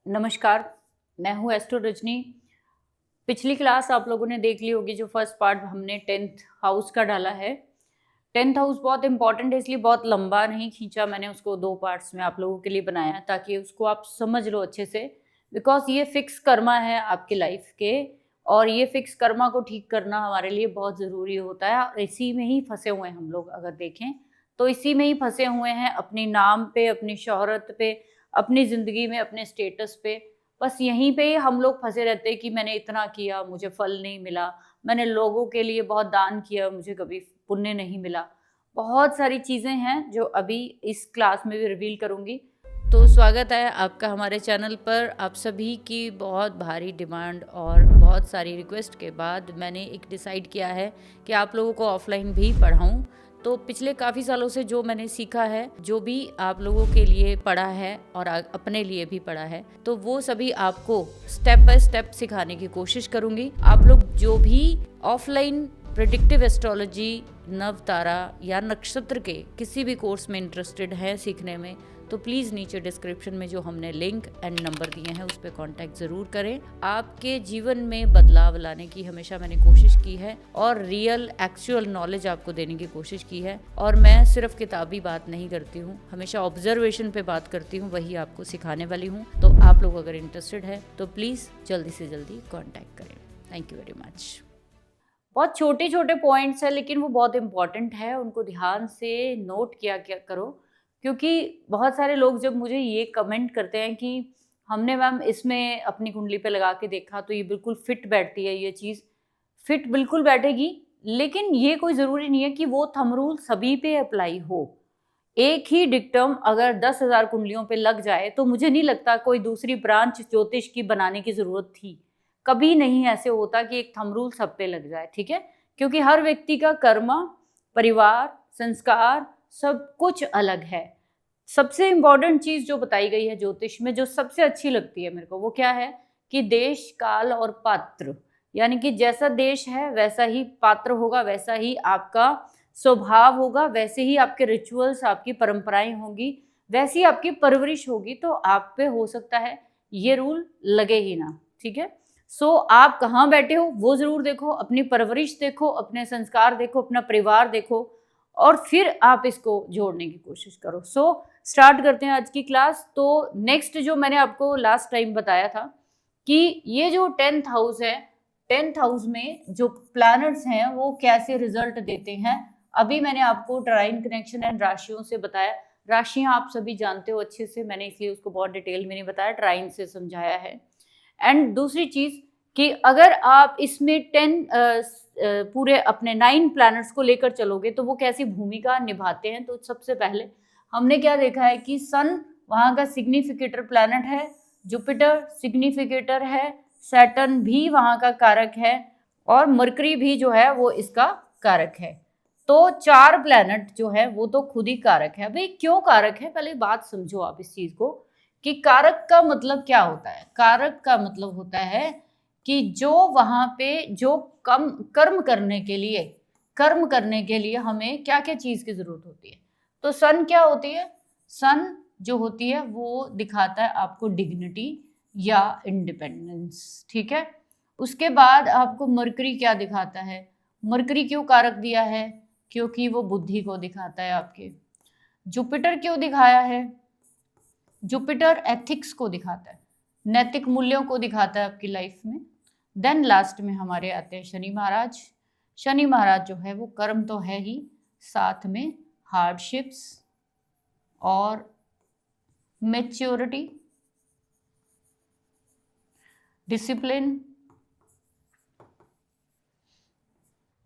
नमस्कार, मैं हूँ एस्ट्रो रजनी। पिछली क्लास आप लोगों ने देख ली होगी, जो फर्स्ट पार्ट हमने 10th हाउस का डाला है। 10th हाउस बहुत इंपॉर्टेंट है, इसलिए बहुत लंबा नहीं खींचा मैंने उसको, 2 पार्ट्स में आप लोगों के लिए बनाया ताकि उसको आप समझ लो अच्छे से। बिकॉज ये फिक्स कर्मा है आपके लाइफ के, और ये फिक्स कर्मा को ठीक करना हमारे लिए बहुत ज़रूरी होता है। और इसी में ही फंसे हुए हैं हम लोग, अगर देखें तो इसी में ही फंसे हुए हैं, अपने नाम पे, अपनी शोहरत पे, अपनी ज़िंदगी में, अपने स्टेटस पे। बस यहीं पे ही हम लोग फंसे रहते हैं कि मैंने इतना किया, मुझे फल नहीं मिला। मैंने लोगों के लिए बहुत दान किया, मुझे कभी पुण्य नहीं मिला। बहुत सारी चीज़ें हैं जो अभी इस क्लास में भी रिवील करूँगी। तो स्वागत है आपका हमारे चैनल पर। आप सभी की बहुत भारी डिमांड और बहुत सारी रिक्वेस्ट के बाद मैंने एक डिसाइड किया है कि आप लोगों को ऑफलाइन भी पढ़ाऊँ। तो पिछले काफ़ी सालों से जो मैंने सीखा है, जो भी आप लोगों के लिए पढ़ा है और अपने लिए भी पढ़ा है, तो वो सभी आपको स्टेप बाय स्टेप सिखाने की कोशिश करूँगी। आप लोग जो भी ऑफलाइन प्रेडिक्टिव एस्ट्रोलॉजी, नव तारा या नक्षत्र के किसी भी कोर्स में इंटरेस्टेड है सीखने में, तो प्लीज़ नीचे डिस्क्रिप्शन में जो हमने लिंक एंड नंबर दिए हैं उस पर कॉन्टैक्ट ज़रूर करें। आपके जीवन में बदलाव लाने की हमेशा मैंने कोशिश की है और रियल एक्चुअल नॉलेज आपको देने की कोशिश की है। और मैं सिर्फ किताबी बात नहीं करती हूँ, हमेशा ऑब्जर्वेशन पे बात करती हूँ, वही आपको सिखाने वाली हूँ। तो आप लोग अगर इंटरेस्टेड है तो प्लीज़ जल्दी से जल्दी कॉन्टैक्ट करें। Thank you very much. बहुत छोटे छोटे पॉइंट्स हैं, लेकिन वो बहुत इंपॉर्टेंट है, उनको ध्यान से नोट किया करो। क्योंकि बहुत सारे लोग जब मुझे ये कमेंट करते हैं कि हमने मैम इसमें अपनी कुंडली पे लगा के देखा तो ये बिल्कुल फिट बैठती है, ये चीज़ फिट बिल्कुल बैठेगी, लेकिन ये कोई ज़रूरी नहीं है कि वो थंब रूल सभी पे अप्लाई हो। एक ही डिक्टम अगर 10,000 कुंडलियों पे लग जाए तो मुझे नहीं लगता कोई दूसरी ब्रांच ज्योतिष की बनाने की ज़रूरत थी। कभी नहीं ऐसे होता कि एक थंब रूल सब पे लग जाए, ठीक है? क्योंकि हर व्यक्ति का कर्म, परिवार, संस्कार सब कुछ अलग है। सबसे इम्पोर्टेंट चीज़ जो बताई गई है ज्योतिष में, जो सबसे अच्छी लगती है मेरे को, वो क्या है कि देश, काल और पात्र। यानी कि जैसा देश है वैसा ही पात्र होगा, वैसा ही आपका स्वभाव होगा, वैसे ही आपके रिचुअल्स, आपकी परंपराएं होंगी, वैसी आपकी परवरिश होगी। तो आप पे हो सकता है ये रूल लगे ही ना, ठीक है? सो आप कहाँ बैठे हो वो जरूर देखो, अपनी परवरिश देखो, अपने संस्कार देखो, अपना परिवार देखो, और फिर आप इसको जोड़ने की कोशिश करो। सो स्टार्ट करते हैं आज की क्लास। तो नेक्स्ट जो मैंने आपको लास्ट टाइम बताया था कि ये जो 10th हाउस है, 10th हाउस में जो प्लैनेट्स हैं वो कैसे रिजल्ट देते हैं, अभी मैंने आपको ट्राइन कनेक्शन एंड राशियों से बताया। राशियां आप सभी जानते हो अच्छे से, मैंने इसलिए उसको बहुत डिटेल में नहीं बताया, ट्राइन से समझाया है। एंड दूसरी चीज कि अगर आप इसमें 10 पूरे अपने 9 प्लैनेट्स को लेकर चलोगे तो वो कैसी भूमिका निभाते हैं। तो सबसे पहले हमने क्या देखा है कि सन वहाँ का सिग्निफिकेटर प्लैनेट है, जुपिटर सिग्निफिकेटर है, सैटर्न भी वहाँ का कारक है, और मरकरी भी जो है वो इसका कारक है। तो 4 प्लैनेट जो है वो तो खुद ही कारक है। भाई क्यों कारक है, पहले बात समझो आप इस चीज को कि कारक का मतलब क्या होता है। कारक का मतलब होता है कि जो वहां पे जो कर्म करने के लिए हमें क्या क्या चीज की जरूरत होती है। तो सन क्या होती है? सन जो होती है वो दिखाता है आपको डिग्निटी या इंडिपेंडेंस, ठीक है? उसके बाद आपको मरकरी क्या दिखाता है? मरकरी क्यों कारक दिया है? क्योंकि वो बुद्धि को दिखाता है आपके। जुपिटर क्यों दिखाया है? जुपिटर एथिक्स को दिखाता है, नैतिक मूल्यों को दिखाता है आपकी लाइफ में। देन लास्ट में हमारे आते हैं शनि महाराज। शनि महाराज जो है वो कर्म तो है ही, साथ में हार्डशिप्स और मैच्योरिटी, डिसिप्लिन।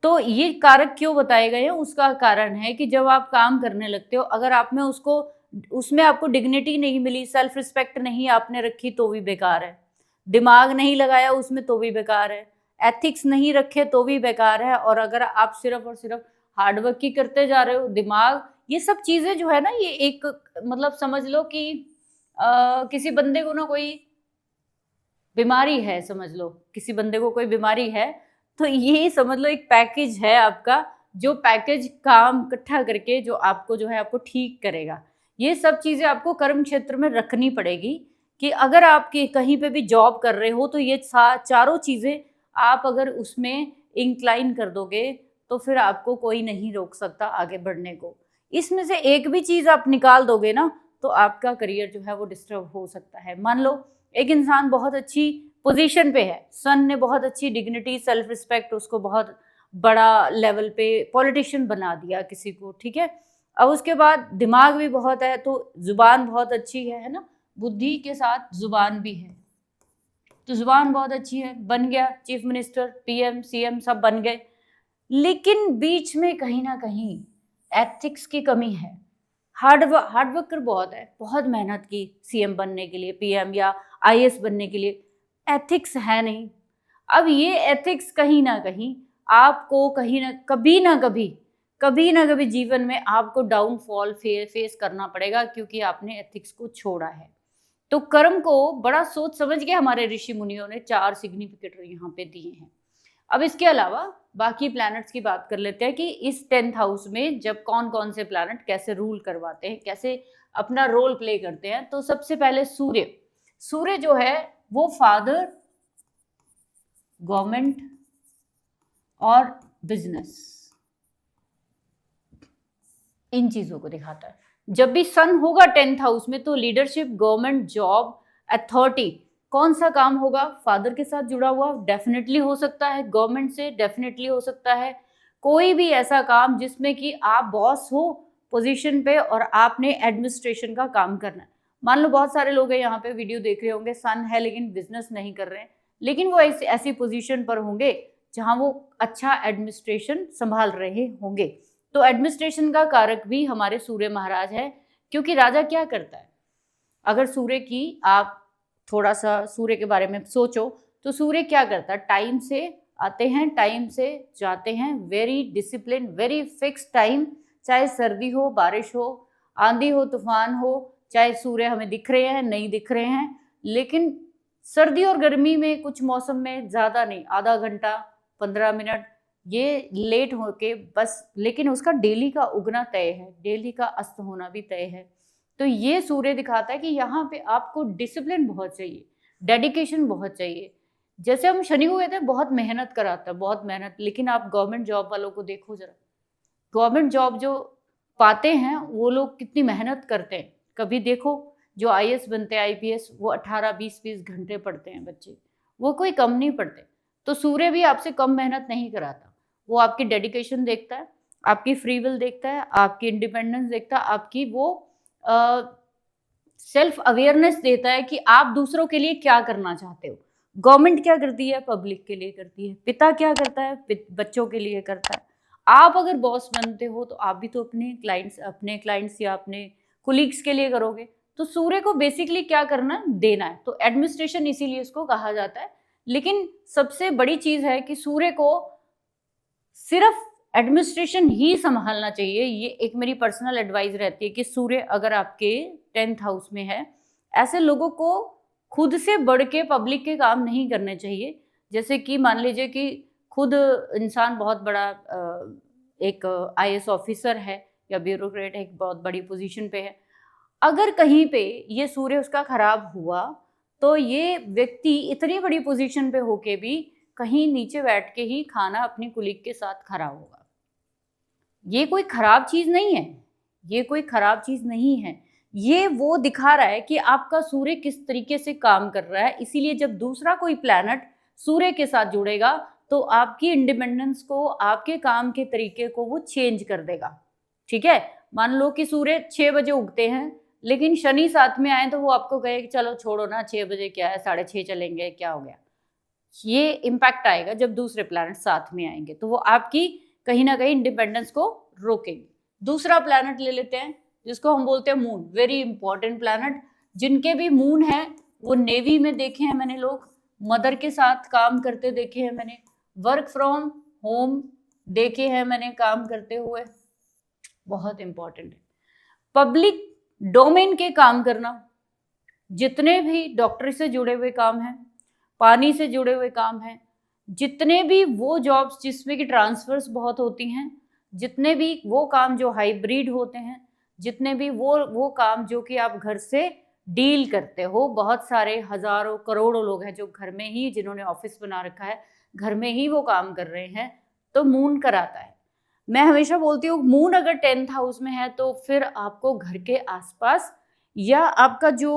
तो ये कारक क्यों बताए गए हैं, उसका कारण है कि जब आप काम करने लगते हो, अगर आप में उसमें आपको डिग्निटी नहीं मिली, सेल्फ रिस्पेक्ट नहीं आपने रखी, तो भी बेकार है। दिमाग नहीं लगाया उसमें तो भी बेकार है। एथिक्स नहीं रखे तो भी बेकार है। और अगर आप सिर्फ और सिर्फ हार्डवर्क ही करते जा रहे हो, दिमाग, ये सब चीजें जो है ना, ये एक मतलब समझ लो कि किसी बंदे को ना कोई बीमारी है, समझ लो किसी बंदे को कोई बीमारी है, तो ये समझ लो एक पैकेज है आपका, जो पैकेज काम इकट्ठा करके जो आपको जो है आपको ठीक करेगा। ये सब चीजें आपको कर्म क्षेत्र में रखनी पड़ेगी कि अगर आप कहीं पे भी जॉब कर रहे हो तो ये चारों चीज़ें आप अगर उसमें इंक्लाइन कर दोगे तो फिर आपको कोई नहीं रोक सकता आगे बढ़ने को। इसमें से एक भी चीज़ आप निकाल दोगे ना तो आपका करियर जो है वो डिस्टर्ब हो सकता है। मान लो एक इंसान बहुत अच्छी पोजीशन पे है, सन ने बहुत अच्छी डिग्निटी, सेल्फ रिस्पेक्ट, उसको बहुत बड़ा लेवल पे पॉलिटिशियन बना दिया किसी को, ठीक है। अब उसके बाद दिमाग भी बहुत है तो जुबान बहुत अच्छी है ना, बुद्धि के साथ जुबान भी है, तो जुबान बहुत अच्छी है, बन गया चीफ मिनिस्टर, पीएम, सीएम सब बन गए। लेकिन बीच में कहीं ना कहीं एथिक्स की कमी है। हार्डवर्कर बहुत है, बहुत मेहनत की सीएम बनने के लिए, पीएम या आईएएस बनने के लिए, एथिक्स है नहीं। अब ये एथिक्स कहीं ना कहीं आपको कभी ना कभी जीवन में आपको डाउनफॉल फेस करना पड़ेगा, क्योंकि आपने एथिक्स को छोड़ा है। तो कर्म को बड़ा सोच समझ के हमारे ऋषि मुनियों ने 4 सिग्निफिकेटर यहाँ पे दिए हैं। अब इसके अलावा बाकी प्लैनेट्स की बात कर लेते हैं कि इस 10th हाउस में जब कौन कौन से प्लैनेट कैसे रूल करवाते हैं, कैसे अपना रोल प्ले करते हैं। तो सबसे पहले सूर्य जो है वो फादर, गवर्नमेंट और बिजनेस, इन चीजों को दिखाता है। जब भी सन होगा 10th हाउस में तो लीडरशिप, गवर्नमेंट जॉब, अथॉरिटी, कौन सा काम होगा फादर के साथ जुड़ा हुआ, डेफिनेटली हो सकता है, गवर्नमेंट से डेफिनेटली हो सकता है, कोई भी ऐसा काम जिसमें कि आप बॉस हो पोजीशन पे और आपने एडमिनिस्ट्रेशन का काम करना है। मान लो बहुत सारे लोग हैं यहाँ पे वीडियो देख रहे होंगे, सन है लेकिन बिजनेस नहीं कर रहे हैं, लेकिन वो ऐसी पोजीशन पर होंगे जहाँ वो अच्छा एडमिनिस्ट्रेशन संभाल रहे होंगे। तो एडमिनिस्ट्रेशन का कारक भी हमारे सूर्य महाराज है, क्योंकि राजा क्या करता है, अगर सूर्य की आप थोड़ा सा सूर्य के बारे में सोचो तो सूर्य क्या करता है, टाइम से आते हैं, टाइम से जाते हैं, very discipline, very fix time, चाहे सर्दी हो, बारिश हो, आंधी हो, तूफान हो, चाहे सूर्य हमें दिख रहे हैं नहीं दिख रहे हैं। लेकिन सर्दी और गर्मी में कुछ मौसम में ज़्यादा नहीं, आधा घंटा 15 मिनट ये लेट होके बस, लेकिन उसका डेली का उगना तय है, डेली का अस्त होना भी तय है। तो ये सूर्य दिखाता है कि यहाँ पे आपको डिसिप्लिन बहुत चाहिए, डेडिकेशन बहुत चाहिए। जैसे हम शनि को कहते हैं बहुत मेहनत कराता है, बहुत मेहनत, लेकिन आप गवर्नमेंट जॉब वालों को देखो जरा, गवर्नमेंट जॉब जो पाते हैं वो लोग कितनी मेहनत करते हैं। कभी देखो जो आईएएस बनते हैं, आईपीएस, वो 18-20 घंटे पढ़ते हैं बच्चे, वो कोई कम नहीं पढ़ते। तो सूर्य भी आपसे कम मेहनत नहीं कराता, वो आपकी डेडिकेशन देखता है, आपकी फ्री विल देखता है, आपकी इंडिपेंडेंस देखता है, आपकी वो सेल्फ अवेयरनेस देता है कि आप दूसरों के लिए क्या करना चाहते हो। गवर्नमेंट क्या करती है, पब्लिक के लिए करती है। पिता क्या करता है, बच्चों के लिए करता है। आप अगर बॉस बनते हो तो आप भी तो अपने क्लाइंट्स या अपने कुलीग्स के लिए करोगे। तो सूर्य को बेसिकली क्या करना, देना है। तो एडमिनिस्ट्रेशन इसीलिए इसको कहा जाता है। लेकिन सबसे बड़ी चीज है कि सूर्य को सिर्फ एडमिनिस्ट्रेशन ही संभालना चाहिए। ये एक मेरी पर्सनल एडवाइस रहती है कि सूर्य अगर आपके 10th हाउस में है, ऐसे लोगों को खुद से बढ़ के पब्लिक के काम नहीं करने चाहिए। जैसे कि मान लीजिए कि खुद इंसान बहुत बड़ा एक आईएएस ऑफिसर है या ब्यूरोक्रेट है, एक बहुत बड़ी पोजीशन पे है, अगर कहीं पे ये सूर्य उसका खराब हुआ तो ये व्यक्ति इतनी बड़ी पोजीशन पे होके भी कहीं नीचे बैठ के ही खाना अपनी कुलीग के साथ खा होगा। ये कोई खराब चीज नहीं है, ये कोई खराब चीज नहीं है। ये वो दिखा रहा है कि आपका सूर्य किस तरीके से काम कर रहा है। इसीलिए जब दूसरा कोई प्लैनेट सूर्य के साथ जुड़ेगा तो आपकी इंडिपेंडेंस को, आपके काम के तरीके को वो चेंज कर देगा। ठीक है, मान लो कि सूर्य 6 बजे उगते हैं लेकिन शनि साथ में आए तो वो आपको कहे कि चलो छोड़ो ना, 6 बजे क्या है, 6:30 चलेंगे, क्या हो गया। ये इम्पैक्ट आएगा जब दूसरे प्लैनेट साथ में आएंगे, तो वो आपकी कहीं ना कहीं इंडिपेंडेंस को रोकेंगे। दूसरा प्लैनेट ले लेते हैं जिसको हम बोलते हैं मून, वेरी इंपॉर्टेंट प्लैनेट। जिनके भी मून है वो नेवी में देखे हैं मैंने, लोग मदर के साथ काम करते देखे हैं मैंने, वर्क फ्रॉम होम देखे हैं मैंने काम करते हुए, बहुत इंपॉर्टेंट है। पब्लिक डोमेन के काम करना, जितने भी डॉक्टरी से जुड़े हुए काम हैं, पानी से जुड़े हुए काम हैं, जितने भी वो जॉब्स जिसमें कि ट्रांसफर्स बहुत होती हैं, जितने भी वो काम जो हाइब्रिड होते हैं, जितने भी वो काम जो कि आप घर से डील करते हो। बहुत सारे हजारों करोड़ों लोग हैं जो घर में ही, जिन्होंने ऑफिस बना रखा है, घर में ही वो काम कर रहे हैं, तो मून कराता है। मैं हमेशा बोलती हूँ मून अगर 10th हाउस में है तो फिर आपको घर के आसपास या आपका जो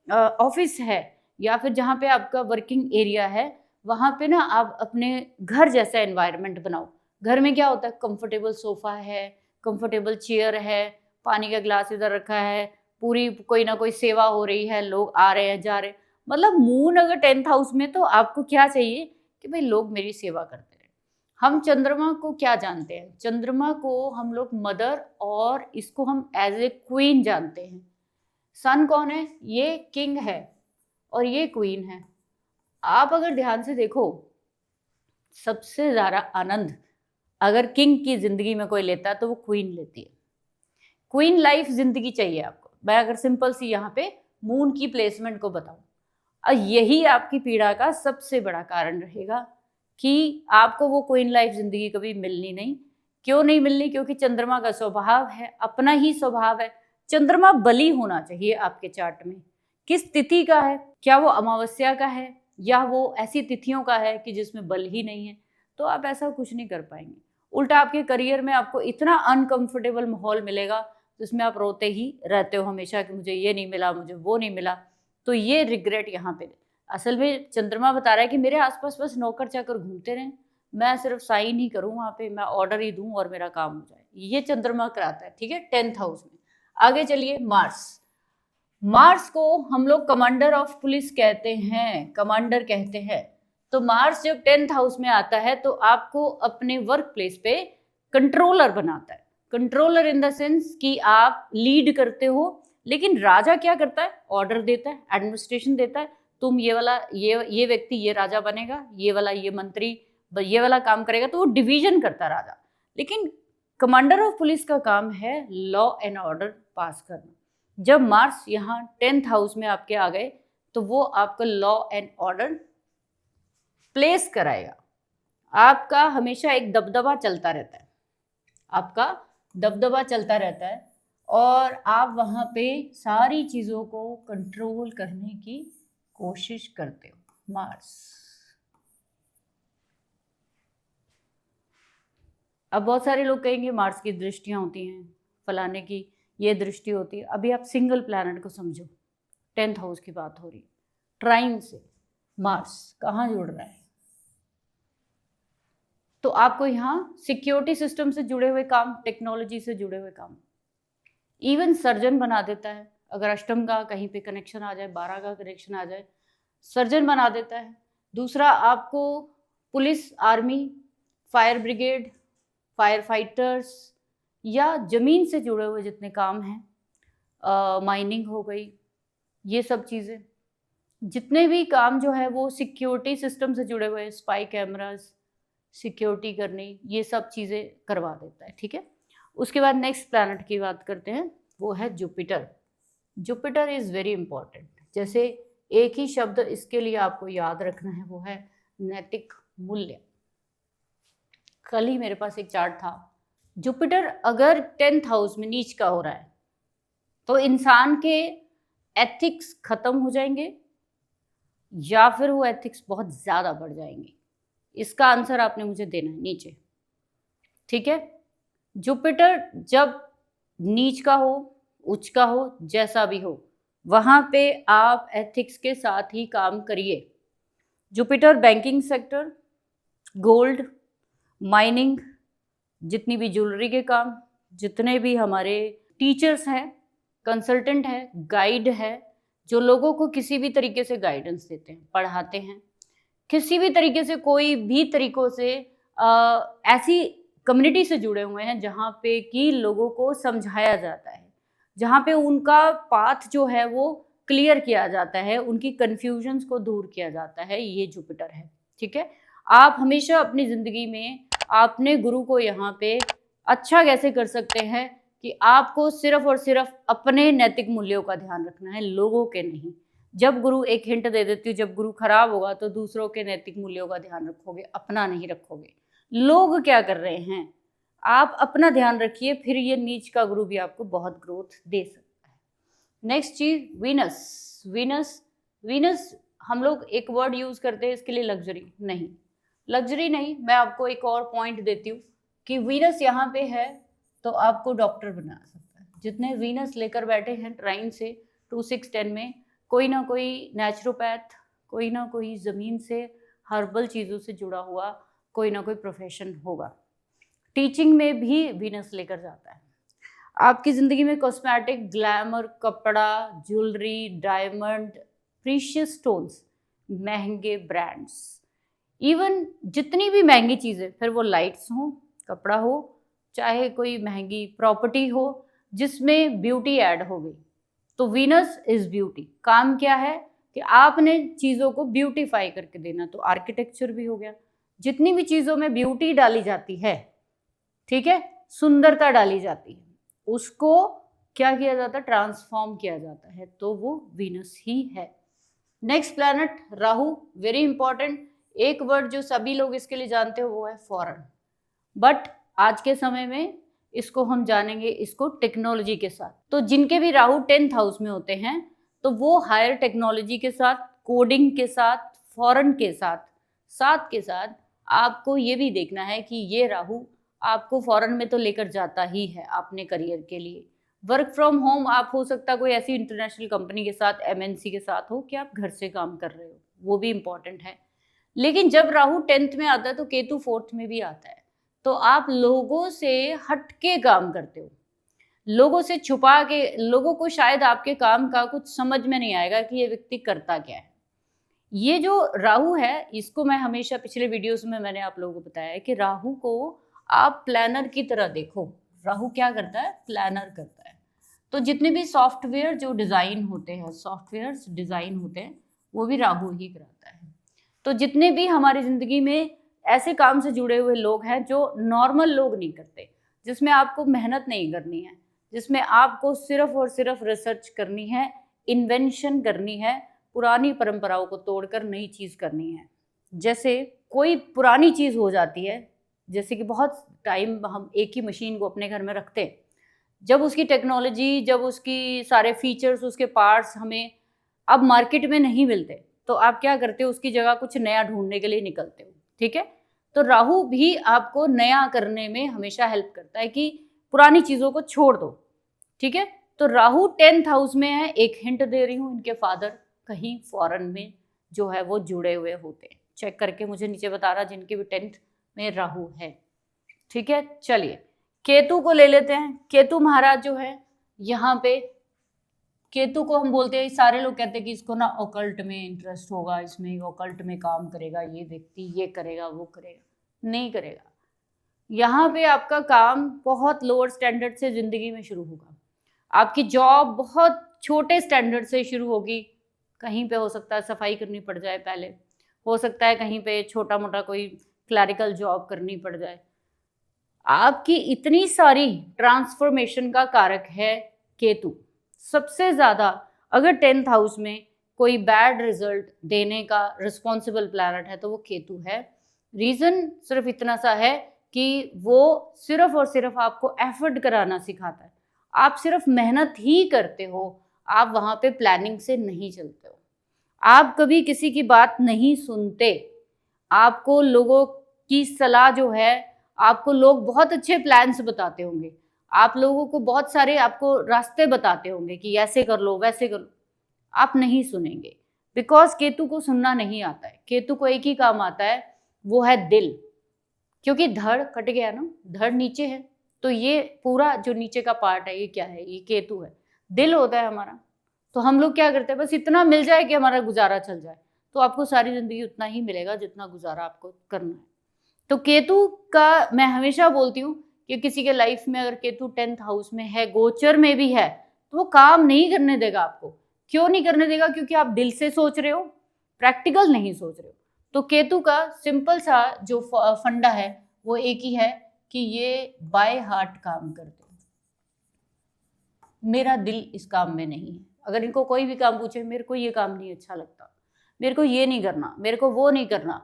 ऑफिस है या फिर जहाँ पे आपका वर्किंग एरिया है वहाँ पे ना आप अपने घर जैसा एनवायरनमेंट बनाओ। घर में क्या होता है, कंफर्टेबल सोफा है, कंफर्टेबल चेयर है, पानी का ग्लास इधर रखा है, पूरी कोई ना कोई सेवा हो रही है, लोग आ रहे हैं जा रहे हैं। मतलब मून अगर 10th हाउस में तो आपको क्या चाहिए कि भाई लोग मेरी सेवा करते रहे। हम चंद्रमा को क्या जानते हैं, चंद्रमा को हम लोग मदर और इसको हम एज ए क्वीन जानते हैं। सन कौन है, ये किंग है और ये क्वीन है। आप अगर ध्यान से देखो, सबसे ज्यादा आनंद अगर किंग की जिंदगी में कोई लेता है तो वो क्वीन लेती है। क्वीन लाइफ जिंदगी चाहिए आपको। मैं अगर सिंपल सी यहाँ पे मून की प्लेसमेंट को बताऊं, यही आपकी पीड़ा का सबसे बड़ा कारण रहेगा कि आपको वो क्वीन लाइफ जिंदगी कभी मिलनी नहीं। क्यों नहीं मिलनी? क्योंकि चंद्रमा का स्वभाव है, अपना ही स्वभाव है। चंद्रमा बली होना चाहिए आपके चार्ट में। किस तिथि का है, क्या वो अमावस्या का है या वो ऐसी तिथियों का है कि जिसमें बल ही नहीं है, तो आप ऐसा कुछ नहीं कर पाएंगे। उल्टा आपके करियर में आपको इतना अनकंफर्टेबल माहौल मिलेगा जिसमें आप रोते ही रहते हो हमेशा कि मुझे ये नहीं मिला, मुझे वो नहीं मिला। तो ये रिग्रेट यहाँ पे असल में चंद्रमा बता रहा है कि मेरे आसपास बस नौकर चाकर घूमते रहें, मैं सिर्फ साइन ही करूँ वहाँ पे, मैं ऑर्डर ही दूँ और मेरा काम हो जाए। ये चंद्रमा कराता है, ठीक है, 10th हाउस में। आगे चलिए, मार्स। मार्स को हम लोग कमांडर ऑफ पुलिस कहते हैं, कमांडर कहते हैं। तो मार्स जब 10th हाउस में आता है तो आपको अपने वर्क प्लेस पे कंट्रोलर बनाता है। कंट्रोलर इन द सेंस कि आप लीड करते हो, लेकिन राजा क्या करता है, ऑर्डर देता है, एडमिनिस्ट्रेशन देता है। तुम ये वाला, ये व्यक्ति ये राजा बनेगा, ये वाला ये मंत्री ये वाला काम करेगा, तो वो डिवीजन करता राजा। लेकिन कमांडर ऑफ पुलिस का काम है लॉ एंड ऑर्डर पास करना। जब मार्स यहाँ 10th हाउस में आपके आ गए तो वो आपका लॉ एंड ऑर्डर प्लेस कराएगा। आपका हमेशा एक दबदबा चलता रहता है, आपका दबदबा चलता रहता है और आप वहाँ पे सारी चीज़ों को कंट्रोल करने की कोशिश करते हो। मार्स, अब बहुत सारे लोग कहेंगे मार्स की दृष्टियाँ होती हैं, फलाने की ये दृष्टि होती है। अभी आप सिंगल प्लैनेट को समझो, 10th हाउस की बात हो रही है, ट्राइन से मार्स कहाँ जुड़ रहा है, तो आपको यहाँ सिक्योरिटी सिस्टम से जुड़े हुए काम, टेक्नोलॉजी से जुड़े हुए काम, इवन सर्जन बना देता है। अगर अष्टम का कहीं पे कनेक्शन आ जाए, 12 का कनेक्शन आ जाए, सर्जन बना देता है। दूसरा, आपको police, army, fire brigade, fire fighters या ज़मीन से जुड़े हुए जितने काम हैं, माइनिंग हो गई, ये सब चीज़ें, जितने भी काम जो है वो सिक्योरिटी सिस्टम से जुड़े हुए, स्पाई कैमरास, सिक्योरिटी करनी, ये सब चीज़ें करवा देता है, ठीक है। उसके बाद नेक्स्ट प्लैनेट की बात करते हैं, वो है Jupiter. Jupiter is very important. जैसे एक ही शब्द इसके लिए आपको याद रखना है, वो है नैतिक मूल्य। कल ही मेरे पास एक चार्ट था, जुपिटर अगर 10th हाउस में नीच का हो रहा है तो इंसान के एथिक्स खत्म हो जाएंगे या फिर वो एथिक्स बहुत ज़्यादा बढ़ जाएंगे। इसका आंसर आपने मुझे देना है नीचे, ठीक है। जुपिटर जब नीच का हो, उच्च का हो, जैसा भी हो, वहाँ पे आप एथिक्स के साथ ही काम करिए। Jupiter banking sector, gold, mining, जितनी भी ज्वेलरी के काम, जितने भी हमारे टीचर्स हैं, कंसल्टेंट है, गाइड है, जो लोगों को किसी भी तरीके से गाइडेंस देते हैं, पढ़ाते हैं, किसी भी तरीके से, कोई भी तरीकों से ऐसी कम्युनिटी से जुड़े हुए हैं जहाँ पे कि लोगों को समझाया जाता है, जहाँ पे उनका पाथ जो है वो क्लियर किया जाता है, उनकी कन्फ्यूजन्स को दूर किया जाता है, ये जुपिटर है, ठीक है। आप हमेशा अपनी ज़िंदगी में अपने गुरु को यहाँ पे अच्छा कैसे कर सकते हैं कि आपको सिर्फ और सिर्फ अपने नैतिक मूल्यों का ध्यान रखना है, लोगों के नहीं। जब गुरु, एक हिंट दे देती हूँ, जब गुरु खराब होगा तो दूसरों के नैतिक मूल्यों का ध्यान रखोगे, अपना नहीं रखोगे। लोग क्या कर रहे हैं, आप अपना ध्यान रखिए, फिर ये नीच का गुरु भी आपको बहुत ग्रोथ दे सकता है। नेक्स्ट चीज वीनस। वीनस वीनस हम लोग एक वर्ड यूज करते हैं इसके लिए, लग्जरी नहीं। लग्जरी नहीं, मैं आपको एक और पॉइंट देती हूँ कि वीनस यहाँ पे है तो आपको डॉक्टर बना सकता है। जितने वीनस लेकर बैठे हैं ट्राइन से 2, 6, 10 में, कोई ना कोई नेचुरोपैथ, कोई ना कोई ज़मीन से हर्बल चीज़ों से जुड़ा हुआ कोई ना कोई प्रोफेशन होगा। टीचिंग में भी वीनस लेकर जाता है। आपकी ज़िंदगी में कॉस्मेटिक, ग्लैमर, कपड़ा, ज्वेलरी, डायमंड, प्रीशियस स्टोन्स, महंगे ब्रांड्स, इवन जितनी भी महंगी चीज़ें, फिर वो लाइट्स हो, कपड़ा हो, चाहे कोई महंगी प्रॉपर्टी हो जिसमें ब्यूटी ऐड हो गई, तो वीनस इज ब्यूटी। काम क्या है कि आपने चीज़ों को ब्यूटीफाई करके देना। तो आर्किटेक्चर भी हो गया, जितनी भी चीज़ों में ब्यूटी डाली जाती है, ठीक है, सुंदरता डाली जाती है, उसको क्या किया जाता है, ट्रांसफॉर्म किया जाता है, तो वो वीनस ही है। Next planet Rahu, very important. एक वर्ड जो सभी लोग इसके लिए जानते हो वो है फॉरेन, बट आज के समय में इसको हम जानेंगे इसको टेक्नोलॉजी के साथ। तो जिनके भी राहु 10th हाउस में होते हैं तो वो हायर टेक्नोलॉजी के साथ, कोडिंग के साथ, फॉरेन के साथ, साथ के साथ आपको ये भी देखना है कि ये राहु आपको फॉरेन में तो लेकर जाता ही है अपने करियर के लिए। वर्क फ्रॉम होम आप हो सकता है कोई ऐसी इंटरनेशनल कंपनी के साथ, MNC के साथ हो कि आप घर से काम कर रहे हो, वो भी इंपॉर्टेंट है। लेकिन जब राहु 10th में आता है तो केतु 4th में भी आता है, तो आप लोगों से हट के काम करते हो, लोगों से छुपा के। लोगों को शायद आपके काम का कुछ समझ में नहीं आएगा कि ये व्यक्ति करता क्या है। ये जो राहु है, इसको मैं हमेशा पिछले वीडियोस में मैंने आप लोगों को बताया है कि राहु को आप प्लानर की तरह देखो। राहु क्या करता है, प्लानर करता है। तो जितने भी सॉफ्टवेयर जो डिज़ाइन होते हैं, सॉफ्टवेयर डिज़ाइन होते हैं, वो भी राहु ही कराता है। तो जितने भी हमारी ज़िंदगी में ऐसे काम से जुड़े हुए लोग हैं जो नॉर्मल लोग नहीं करते, जिसमें आपको मेहनत नहीं करनी है, जिसमें आपको सिर्फ और सिर्फ रिसर्च करनी है, इन्वेंशन करनी है, पुरानी परंपराओं को तोड़कर नई चीज़ करनी है। जैसे कोई पुरानी चीज़ हो जाती है, जैसे कि बहुत टाइम हम एक ही मशीन को अपने घर में रखते हैं, जब उसकी टेक्नोलॉजी, जब उसकी सारे फीचर्स, उसके पार्ट्स हमें अब मार्केट में नहीं मिलते, तो आप क्या करते हो, उसकी जगह कुछ नया ढूंढने के लिए निकलते हो, ठीक है। तो राहु भी आपको नया करने में हमेशा हेल्प करता है कि पुरानी चीज़ों को छोड़ दो, ठीक है। तो राहु 10th हाउस में है, एक हिंट दे रही हूँ, इनके फादर कहीं फॉरेन में जो है वो जुड़े हुए होते हैं। चेक करके मुझे नीचे बता रहा जिनके भी 10th में राहु है, ठीक है। चलिए केतु को ले लेते हैं। केतु महाराज जो है यहाँ पे, केतु को हम बोलते हैं, सारे लोग कहते हैं कि इसको ना ऑकल्ट में इंटरेस्ट होगा, इसमें ऑकल्ट में काम करेगा, ये व्यक्ति ये करेगा वो करेगा, नहीं करेगा। यहाँ पे आपका काम बहुत लोअर स्टैंडर्ड से जिंदगी में शुरू होगा। आपकी जॉब बहुत छोटे स्टैंडर्ड से शुरू होगी। कहीं पे हो सकता है सफाई करनी पड़ जाए पहले, हो सकता है कहीं पे छोटा मोटा कोई क्लैरिकल जॉब करनी पड़ जाए। आपकी इतनी सारी ट्रांसफॉर्मेशन का कारक है केतु। सबसे ज़्यादा अगर 10th हाउस में कोई बैड रिजल्ट देने का रिस्पॉन्सिबल प्लैनेट है तो वो केतु है। रीज़न सिर्फ इतना सा है कि वो सिर्फ और सिर्फ आपको एफर्ट कराना सिखाता है। आप सिर्फ मेहनत ही करते हो, आप वहाँ पे प्लानिंग से नहीं चलते हो, आप कभी किसी की बात नहीं सुनते। आपको लोगों की सलाह जो है, आपको लोग बहुत अच्छे प्लान्स बताते होंगे, आप लोगों को बहुत सारे आपको रास्ते बताते होंगे कि ऐसे कर लो वैसे कर लो, आप नहीं सुनेंगे, बिकॉज केतु को सुनना नहीं आता है। केतु को एक ही काम आता है, वो है दिल। क्योंकि धड़ कट गया ना, धड़ नीचे है, तो ये पूरा जो नीचे का पार्ट है ये क्या है, ये केतु है, दिल होता है हमारा। तो हम लोग क्या करते हैं, बस इतना मिल जाए कि हमारा गुजारा चल जाए, तो आपको सारी जिंदगी उतना ही मिलेगा जितना गुजारा आपको करना है। तो केतु का मैं हमेशा बोलती हूँ कि किसी के लाइफ में अगर केतु 10th हाउस में है, गोचर में भी है, तो वो काम नहीं करने देगा आपको। क्यों नहीं करने देगा? क्योंकि आप दिल से सोच रहे हो, प्रैक्टिकल नहीं सोच रहे हो। तो केतु का सिंपल सा जो फंडा है वो एक ही है कि ये बाय हार्ट काम करते हैं। मेरा दिल इस काम में नहीं है। अगर इनको कोई भी काम पूछे, मेरे को ये काम नहीं अच्छा लगता, मेरे को ये नहीं करना, मेरे को वो नहीं करना,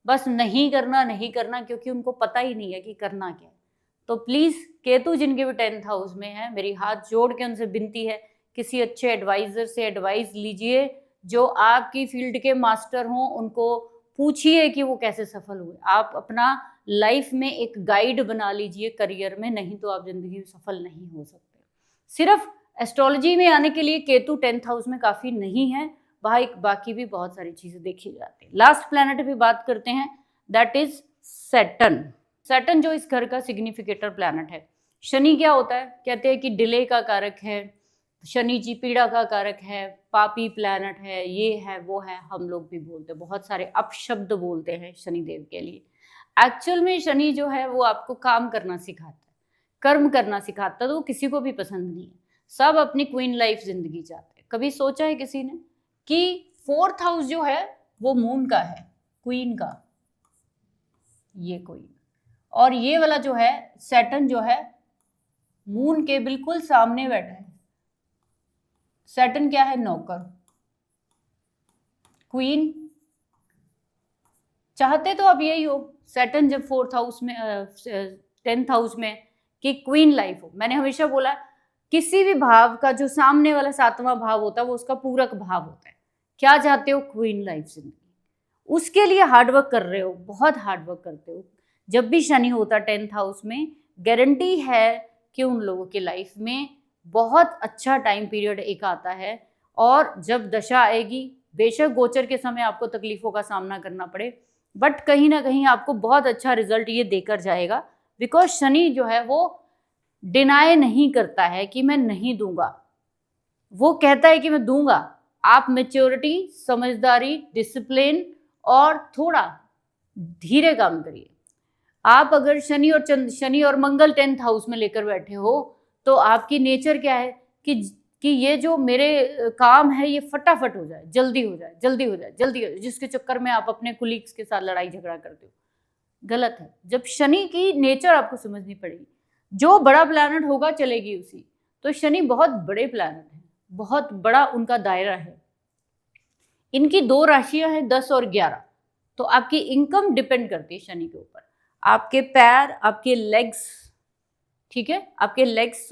बस नहीं करना नहीं करना, क्योंकि उनको पता ही नहीं है कि करना क्या है। तो प्लीज़ केतु जिनके भी 10th हाउस में है, मेरी हाथ जोड़ के उनसे विनती है किसी अच्छे एडवाइज़र से एडवाइस लीजिए, जो आपकी फील्ड के मास्टर हों, उनको पूछिए कि वो कैसे सफल हुए। आप अपना लाइफ में एक गाइड बना लीजिए करियर में, नहीं तो आप ज़िंदगी में सफल नहीं हो सकते। सिर्फ एस्ट्रोलॉजी में आने के लिए केतु 10th हाउस में काफ़ी नहीं है, वहाँ एक बाकी भी बहुत सारी चीज़ें देखी जाती हैं। लास्ट प्लैनेट पे बात करते हैं, दैट इज सैटर्न। सैटर्न जो इस घर का सिग्निफिकेटर प्लैनेट है। शनि क्या होता है, कहते हैं कि डिले का कारक है, शनि जी पीड़ा का कारक है, पापी प्लैनेट है, ये है वो है, हम लोग भी बोलते हैं, बहुत सारे अपशब्द बोलते हैं शनि देव के लिए। एक्चुअल में शनि जो है वो आपको काम करना सिखाता है, कर्म करना सिखाता है, तो वो किसी को भी पसंद नहीं है। सब अपनी क्वीन लाइफ जिंदगी चाहते हैं। कभी सोचा है किसी ने कि 4th हाउस जो है वो मून का है, क्वीन का, ये क्वीन, और ये वाला जो है सैटर्न जो है मून के बिल्कुल सामने बैठा है। सैटर्न क्या है, नौकर। क्वीन चाहते तो अब यही हो, सैटर्न जब 4th हाउस में 10th हाउस में, कि क्वीन लाइफ हो। मैंने हमेशा बोला किसी भी भाव का जो सामने वाला 7वां भाव होता है वो उसका पूरक भाव होता है। क्या चाहते हो, क्वीन लाइफ जिंदगी, उसके लिए हार्डवर्क कर रहे हो, बहुत हार्डवर्क करते हो। जब भी शनि होता 10th हाउस में, गारंटी है कि उन लोगों की लाइफ में बहुत अच्छा टाइम पीरियड एक आता है। और जब दशा आएगी, बेशक गोचर के समय आपको तकलीफों का सामना करना पड़े, बट कहीं ना कहीं आपको बहुत अच्छा रिजल्ट ये देकर जाएगा। बिकॉज शनि जो है वो डिनाई नहीं करता है कि मैं नहीं दूंगा, वो कहता है कि मैं दूंगा। आप मैच्योरिटी, समझदारी, डिसिप्लिन और थोड़ा धीरे काम करिए। आप अगर शनि और मंगल 10th हाउस में लेकर बैठे हो, तो आपकी नेचर क्या है कि ये जो मेरे काम है ये फटाफट हो जाए, जल्दी हो जाए, जल्दी हो जाए, जल्दी हो जाए, जिसके चक्कर में आप अपने कुलीग्स के साथ लड़ाई झगड़ा करते हो। गलत है। जब शनि की नेचर आपको समझनी पड़ेगी, जो बड़ा प्लैनेट होगा चलेगी उसी। तो शनि बहुत बड़े प्लैनेट है, बहुत बड़ा उनका दायरा है। इनकी 2 राशियां हैं, 10 और 11। तो आपकी इनकम डिपेंड करती है शनि के ऊपर। आपके पैर, आपके लेग्स, ठीक है, आपके लेग्स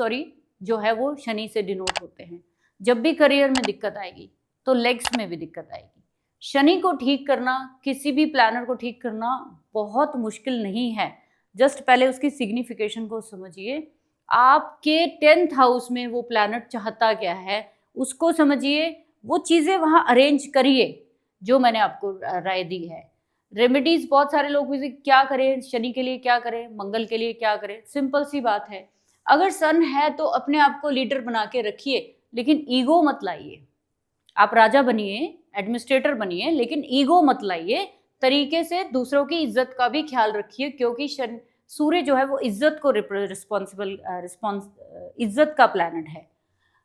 जो है वो शनि से डिनोट होते हैं। जब भी करियर में दिक्कत आएगी तो लेग्स में भी दिक्कत आएगी। शनि को ठीक करना, किसी भी प्लैनेट को ठीक करना बहुत मुश्किल नहीं है। जस्ट पहले उसकी सिग्निफिकेशन को समझिए। आपके 10th हाउस में वो प्लैनेट चाहता क्या है उसको समझिए, वो चीज़ें वहाँ अरेंज करिए जो मैंने आपको राय दी है। रेमेडीज बहुत सारे लोग मुझे क्या करें, शनि के लिए क्या करें, मंगल के लिए क्या करें। सिंपल सी बात है, अगर सन है तो अपने आप को लीडर बना के रखिए, लेकिन ईगो मत लाइए। आप राजा बनिए, एडमिनिस्ट्रेटर बनिए, लेकिन ईगो मत लाइए। तरीके से दूसरों की इज्जत का भी ख्याल रखिए, क्योंकि सूर्य जो है वो इज्जत को इज्जत का प्लैनेट है,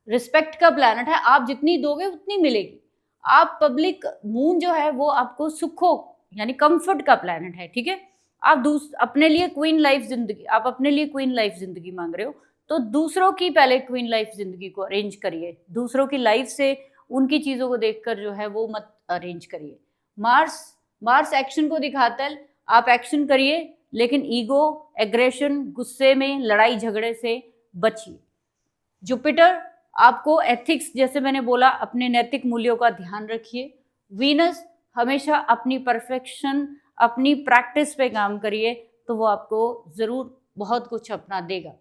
रिस्पेक्ट का प्लैनेट है। आप जितनी दोगे उतनी मिलेगी। आप पब्लिक, मून जो है वो आपको सुखों यानी कंफर्ट का प्लैनेट है, ठीक है। आप अपने लिए क्वीन लाइफ जिंदगी, आप अपने लिए क्वीन लाइफ जिंदगी मांग रहे हो, तो दूसरों की पहले क्वीन लाइफ जिंदगी को अरेंज करिए। दूसरों की लाइफ से उनकी चीज़ों को देखकर जो है वो मत अरेंज करिए। मार्स एक्शन को दिखाता है, आप एक्शन करिए, लेकिन ईगो, एग्रेशन, गुस्से में, लड़ाई झगड़े से बचिए। जुपिटर आपको एथिक्स, जैसे मैंने बोला, अपने नैतिक मूल्यों का ध्यान रखिए। वीनस हमेशा अपनी परफेक्शन, अपनी प्रैक्टिस पे काम करिए, तो वो आपको ज़रूर बहुत कुछ अपना देगा।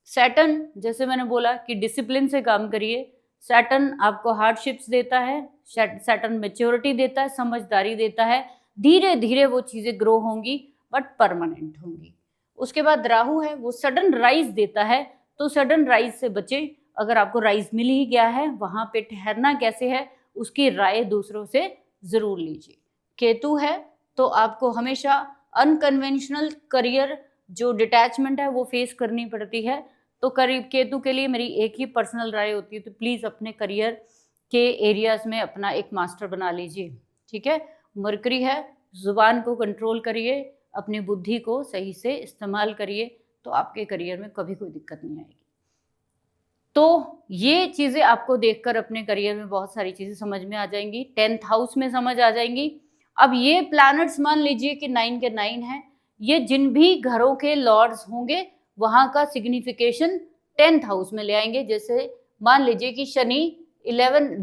सैटर्न, जैसे मैंने बोला कि डिसिप्लिन से काम करिए। सैटर्न आपको हार्डशिप्स देता है, सैटर्न मैच्योरिटी देता है, समझदारी देता है। धीरे धीरे वो चीज़ें ग्रो होंगी, बट परमानेंट होंगी। उसके बाद राहु है, वो सडन राइज देता है, तो सडन राइज से बचे। अगर आपको राइज मिल ही गया है, वहाँ पे ठहरना कैसे है उसकी राय दूसरों से ज़रूर लीजिए। केतु है, तो आपको हमेशा अनकन्वेंशनल करियर जो डिटैचमेंट है वो फेस करनी पड़ती है। तो केतु के लिए मेरी एक ही पर्सनल राय होती है, तो प्लीज़ अपने करियर के एरियाज़ में अपना एक मास्टर बना लीजिए, ठीक है। मरकरी है, ज़ुबान को कंट्रोल करिए, अपनी बुद्धि को सही से इस्तेमाल करिए, तो आपके करियर में कभी कोई दिक्कत नहीं आएगी। तो ये चीज़ें आपको देखकर अपने करियर में बहुत सारी चीज़ें समझ में आ जाएंगी, 10th हाउस में समझ आ जाएंगी। अब ये प्लैनेट्स मान लीजिए कि 9 के 9 हैं, ये जिन भी घरों के लॉर्ड्स होंगे वहाँ का सिग्निफिकेशन 10th हाउस में ले आएंगे। जैसे मान लीजिए कि शनि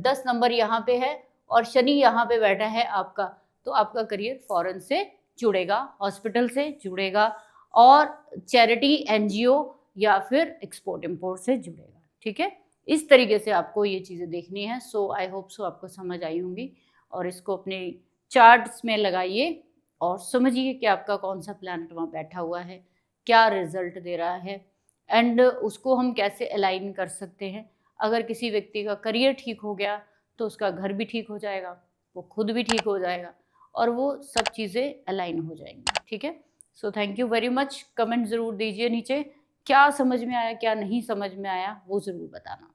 10 नंबर यहाँ पे है और शनि यहाँ पे बैठा है आपका, तो आपका करियर फॉरेन से जुड़ेगा, हॉस्पिटल से जुड़ेगा और चैरिटी, एनजीओ या फिर एक्सपोर्ट इम्पोर्ट से जुड़ेगा। ठीक है, इस तरीके से आपको ये चीज़ें देखनी है। सो आई होप सो आपको समझ आई होंगी और इसको अपने चार्ट्स में लगाइए और समझिए कि आपका कौन सा प्लैनेट वहाँ बैठा हुआ है, क्या रिजल्ट दे रहा है एंड उसको हम कैसे अलाइन कर सकते हैं। अगर किसी व्यक्ति का करियर ठीक हो गया तो उसका घर भी ठीक हो जाएगा, वो खुद भी ठीक हो जाएगा और वो सब चीज़ें अलाइन हो जाएंगी। ठीक है, so thank you very much. Comment ज़रूर दीजिए नीचे, क्या समझ में आया क्या नहीं समझ में आया वो ज़रूर बताना।